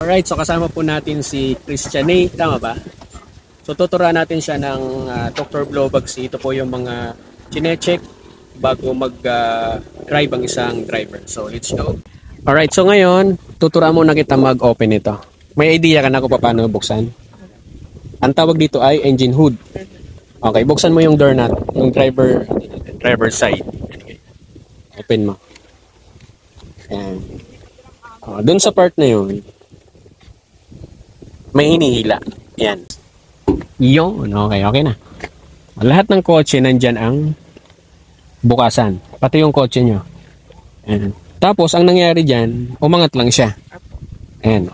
Alright, so kasama po natin si Christiane, tama ba? So tuturuan natin siya ng Dr. Blowbags. Ito po yung mga chinecheck bago mag-drive ang isang driver. So let's go. Alright, so ngayon, tuturuan muna kita mag-open ito. May idea ka na kung paano buksan? Ang tawag dito ay engine hood. Okay, buksan mo yung door nut, yung driver side. Okay. Open mo. Ayan. Dun sa part na yun, may hinihila. Yan. Yun. Okay na. Lahat ng kotse, nandyan ang bukasan. Pati yung kotse nyo. Ayan. Tapos, ang nangyari dyan, umangat lang siya. Ayan.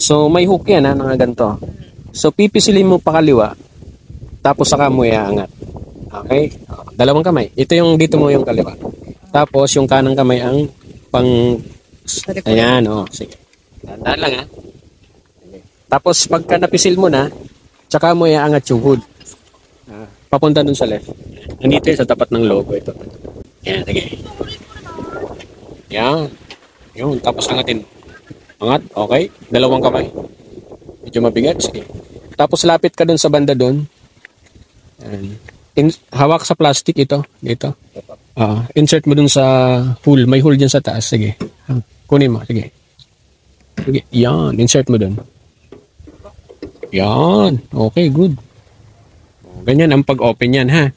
So, may hook yan ha, nga ganito. So, pipisilin mo pa kaliwa. Tapos, saka mo iaangat. Okay? Dalawang kamay. Ito yung dito mo yung kaliwa. Tapos, yung kanang kamay ang pang... Ayan, sige. Tandaan lang ha. Tapos pagka napisil mo na, tsaka mo iaangat yung hood. Papunta dun sa left. Nandito yun sa tapat ng logo ito. Yan, sige. Yan. Yun, tapos angatin. Angat, okay. Dalawang kamay. Medyo mabigat, sige. Tapos lapit ka dun sa banda dun. Hawak sa plastic ito. Dito. Insert mo dun sa hole. May hole dyan sa taas. Sige. Kunin mo, sige. Sige, yan. Insert mo dun. Yan. Okay, good. Ganyan ang pag-open yan, ha?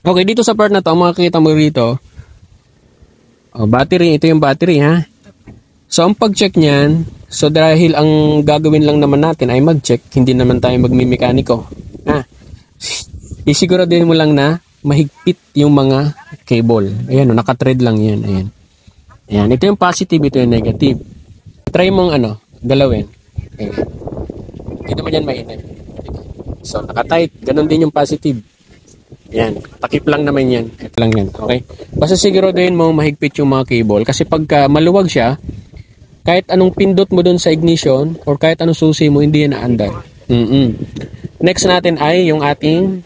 Okay, dito sa part na to, makikita mo rito, battery. Ito yung battery, ha? So, ang pag-check niyan, so dahil ang gagawin lang naman natin ay mag-check, hindi naman tayo magmimekaniko. Ha? Isiguraduhin mo lang na mahigpit yung mga cable. Ayan, naka-thread lang yan. Ayan. Ayan, ito yung positive, ito yung negative. Try mong galawin. Ayan. Hindi naman yan mainit. So, nakatight. Ganon din yung positive. Yan. Takip lang naman yan. Ito lang yan. Okay? Basta siguraduhin mo mahigpit yung mga cable. Kasi pagka maluwag siya, kahit anong pindot mo dun sa ignition or kahit anong susi mo, hindi yan naandar. Next natin ay yung ating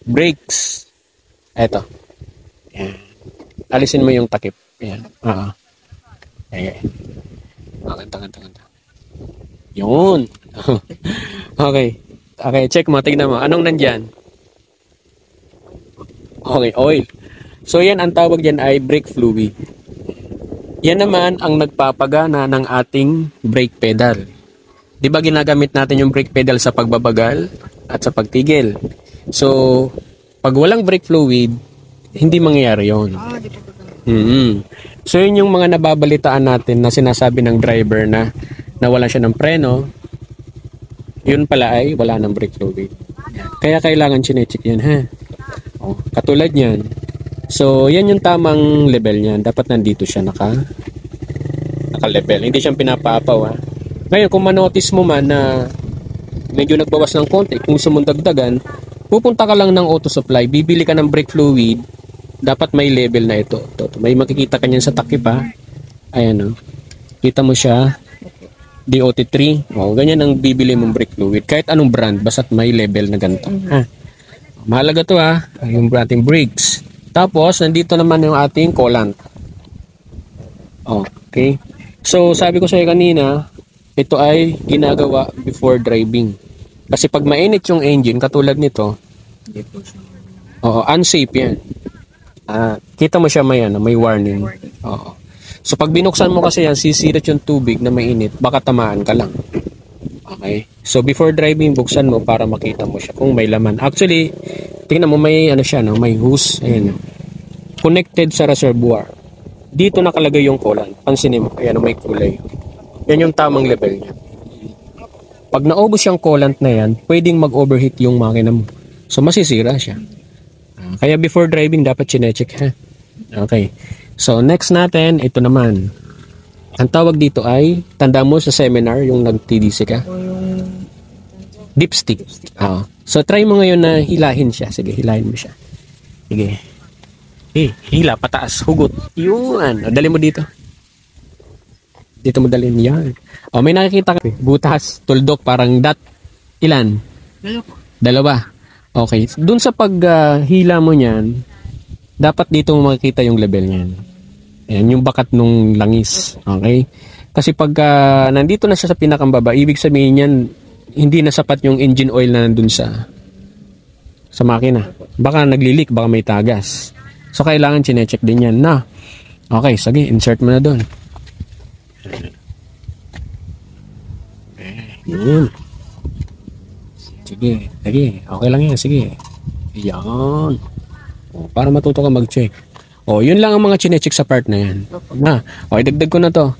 brakes. Eto. Yan. Alisin mo yung takip. Yan. Okay. Ganda. Yun. Okay. Okay, check mo. Tignan mo. Anong nandyan? Okay, oil. So, yan ang tawag dyan ay brake fluid. Yan naman ang nagpapagana ng ating brake pedal. Di ba ginagamit natin yung brake pedal sa pagbabagal at sa pagtigil? So, pag walang brake fluid, hindi mangyayari yun. So, yun yung mga nababalitaan natin na sinasabi ng driver na nawalan siya ng preno, yun pala ay wala ng brake fluid. Kaya kailangan chinecheck yan, ha? Katulad yan. So, yan yung tamang level niyan. Dapat nandito siya naka-level. Hindi siya pinapaapaw, ha? Ngayon, kung manotice mo man na medyo nagbawas ng konti, kung sumundagdagan, pupunta ka lang ng auto supply, bibili ka ng brake fluid, dapat may level na ito. May makikita ka niyan sa takip, ha? Ayan, kita mo siya. DOT3. Ganyan ang bibili mong brake fluid. Kahit anong brand, basta't may level na ganito. Mahalaga to, ha. Yung ating brakes. Tapos, nandito naman yung ating coolant. Okay. So, sabi ko sa'yo kanina, ito ay ginagawa before driving. Kasi pag mainit yung engine, katulad nito, unsafe yan. Kita mo siya may warning. So, pag binuksan mo kasi yan, sisirat yung tubig na mainit, baka tamaan ka lang. Okay? So, before driving, buksan mo para makita mo siya kung may laman. Actually, tingnan mo, may may hose. Ayan. Connected sa reservoir. Dito nakalagay yung coolant. Pansinin mo, ayan, may kulay. Yan yung tamang level niya. Pag naubos yung coolant na yan, pwedeng mag-overheat yung makina mo. So, masisira siya. Kaya before driving, dapat chinecheck, ha? Okay. So, next natin, ito naman. Ang tawag dito ay, tanda mo sa seminar, yung nag-TDC ka? Dipstick. So, try mo ngayon na hilahin siya. Sige, hilahin mo siya. Sige. Hila, pataas, hugot. Yun. Dali mo dito. Dito mo dalhin. Yan. May nakikita ka. Butas, tuldok, parang dot. Ilan? Dalawa. Okay. Dun sa paghila mo niyan, dapat dito mo makikita yung level niyan. Ayan, yung bakat nung langis. Okay? Kasi pagka nandito na siya sa pinakambaba, ibig sabihin yan, hindi na sapat yung engine oil na nandun sa makina. Baka naglilik, baka may tagas. So, kailangan chinecheck din yan na. Okay, sige, insert mo na doon. Yun. Sige, sige. Okay lang yan, sige. Yan. O, para matuto ka mag-check. O, yun lang ang mga chinecheck sa part na yan. Okay, dagdag ko na to.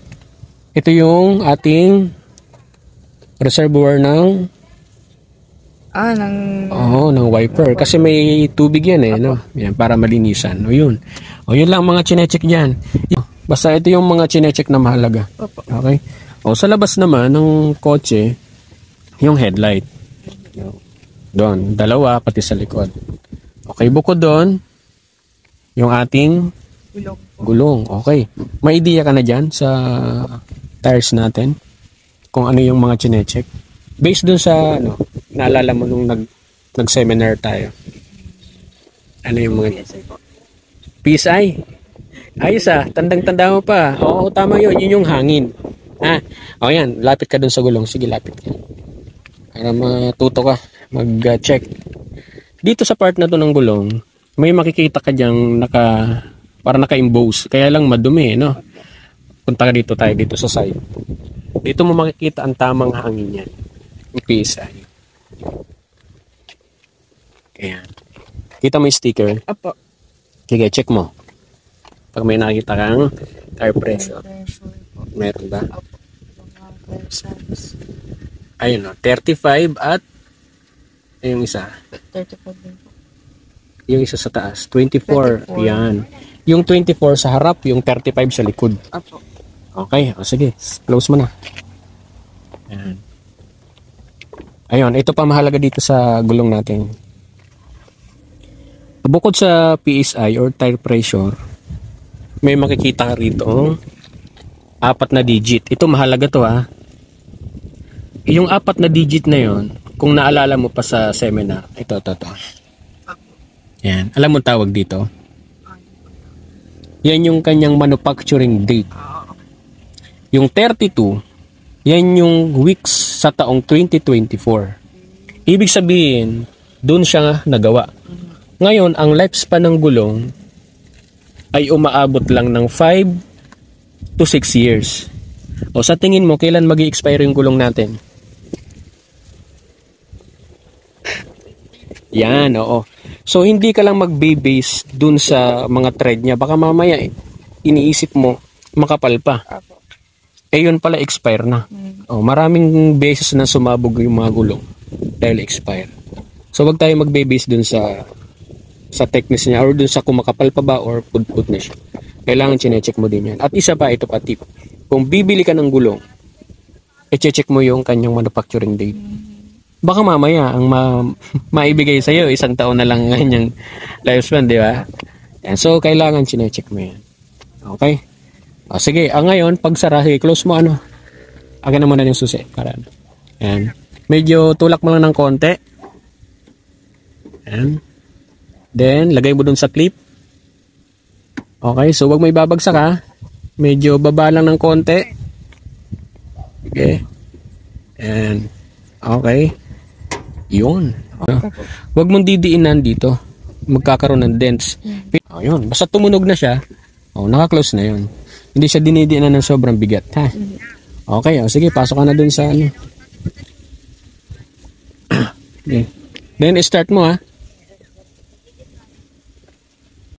Ito yung ating reservoir ng ng wiper. Kasi may tubig yan no? Yan, para malinisan. O, yun. O, yun lang mga chinecheck dyan. Basta ito yung mga chinecheck na mahalaga. Okay? O, sa labas naman ng kotse, yung headlight. Doon, dalawa, pati sa likod. Okay, bukod doon, yung ating gulong. Okay. May idea ka na dyan sa tires natin? Kung ano yung mga chinecheck? Based dun sa, naalala mo nung nag-seminar tayo. Ano yung mga... PSI? Ayos tandang-tanda mo pa. Oo, tama yun. Yun yung hangin. O yan, lapit ka dun sa gulong. Sige, lapit ka. Para matuto ka mag-check. Dito sa part na to ng gulong, may makikita ka dyang para naka-emboss. Kaya lang madumi, no? Punta ka dito tayo dito sa side. Dito mo makikita ang tamang hangin yan. Yung PSI. Ayan. Kita mo yung sticker? Apo. Sige, check mo. Pag may nakita kang tire pressure. Meron ba? Apo. Ayun 35 at yung isa. 35 din po. Yung isa sa taas. 24. Yan. Yung 24 sa harap, yung 35 sa likod. Apo. Okay. O sige. Close mo na. Ayan. Ayun. Ito pa mahalaga dito sa gulong natin. Bukod sa PSI or tire pressure, may makikita ka rito 4 na digit. Ito mahalaga to Yung 4 na digit na yon, kung naalala mo pa sa seminar, ito. Yan. Alam mo tawag dito? Yan yung kanyang manufacturing date. Yung 32, yan yung weeks sa taong 2024. Ibig sabihin, doon siya nagawa. Ngayon, ang lifespan ng gulong ay umaabot lang ng 5 to 6 years. O sa tingin mo, kailan mag-i-expire yung gulong natin? Yan, oo. So, hindi ka lang mag-base dun sa mga thread niya. Baka mamaya, iniisip mo, makapal pa. Apo. Yun pala, expire na. O, maraming beses na sumabog yung mga gulong dahil expire. So, wag tayo mag-base dun sa thickness niya or dun sa kumakapal pa ba or pudpud na siya. Kailangan chinecheck mo din yan. At isa pa, ito pa tip. Kung bibili ka ng gulong, i-check mo yung kanyang manufacturing date. Baka mamaya, ang maibigay sa'yo, 1 taon na lang kanyang lifespan, di ba? Yan. So, kailangan chinecheck mo yan. Okay? O, sige, ngayon, pag sara, close mo aga naman na yung susi. Para, yan. Medyo tulak mo lang ng konti. Yan. Then, lagay mo dun sa clip. Okay, so wag mo ibabagsak Medyo baba lang ng konti. Okay. And, okay. Yun. Wag mong didiinan dito. Magkakaroon ng dents. Yun. Basta tumunog na siya. Naka-close na yun. Hindi siya dinidiinan ng sobrang bigat. Okay, sige, pasok ka na dun sa Okay. Then, start mo